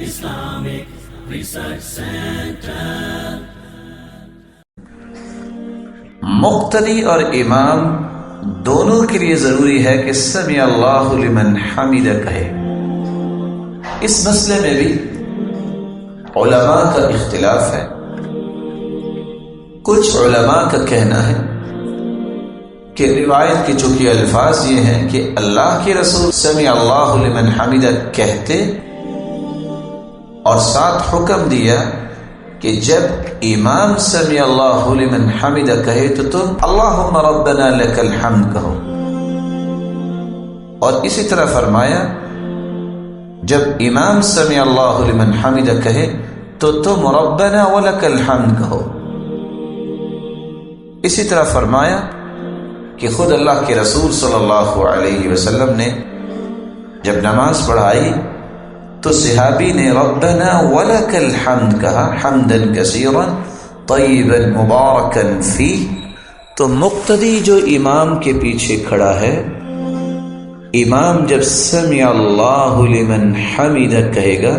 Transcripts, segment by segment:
Islamic Research Center. مقتدی اور امام دونوں کے لیے ضروری ہے کہ سمع اللہ لمن حمدہ کہے۔ اس مسئلے میں بھی علماء کا اختلاف ہے۔ کچھ علماء کا کہنا ہے کہ روایت کے چونکہ الفاظ یہ ہیں کہ اللہ کے رسول سمع اللہ لمن حمدہ کہتے اور ساتھ حکم دیا کہ جب امام سمع اللہ لمن حمدہ کہے تو تم اللہم ربنا لک الحمد کہو، اور اسی طرح فرمایا جب امام سمع اللہ لمن حمدہ کہے تو تم ربنا ولک الحمد کہو۔ اسی طرح فرمایا کہ خود اللہ کے رسول صلی اللہ علیہ وسلم نے جب نماز پڑھائی تو صحابی نے ربنا ولک الحمد کہا، حمدا کثیرا طیبا مبارکا فیہ۔ تو مقتدی جو امام کے پیچھے کھڑا ہے، امام جب سمع اللہ لمن حمدہ کہے گا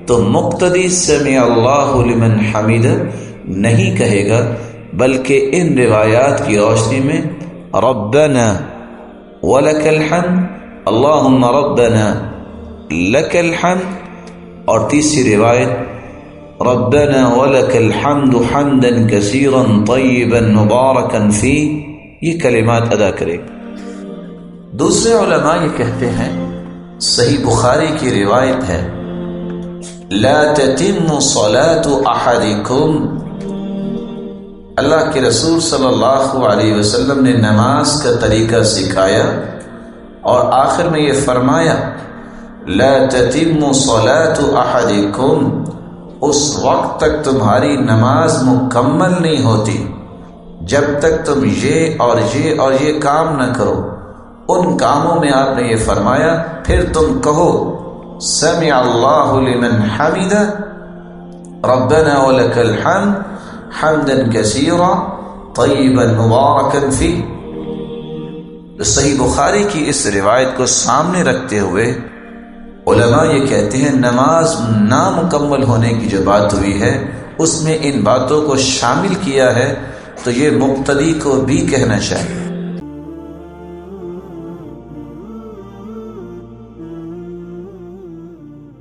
تو مقتدی سمع اللہ لمن حمدہ نہیں کہے گا، بلکہ ان روایات کی روشنی میں ربنا ولک الحمد، اللہم ربنا لک الحمد، اور تیسری روایت ربنا ولک الحمد حمدا کثیرا طیبا مبارکا فیہ، یہ کلمات ادا کرے۔ دوسرے علماء یہ کہتے ہیں، صحیح بخاری کی روایت ہے لا تتم صلاة احدکم، اللہ کے رسول صلی اللہ علیہ وسلم نے نماز کا طریقہ سکھایا اور آخر میں یہ فرمایا لا تتم صلاة احدکم، اس وقت تک تمہاری نماز مکمل نہیں ہوتی جب تک تم یہ اور یہ اور یہ کام نہ کرو۔ ان کاموں میں آپ نے یہ فرمایا پھر تم کہو سمع اللہ لمن حمدہ ربنا ولک الحمد حمدا کثیرا طیبا مبارکا فیہ۔ صحیح بخاری کی اس روایت کو سامنے رکھتے ہوئے علماء یہ کہتے ہیں نماز نامکمل ہونے کی جو بات ہوئی ہے اس میں ان باتوں کو شامل کیا ہے، تو یہ مقتدی کو بھی کہنا چاہیے۔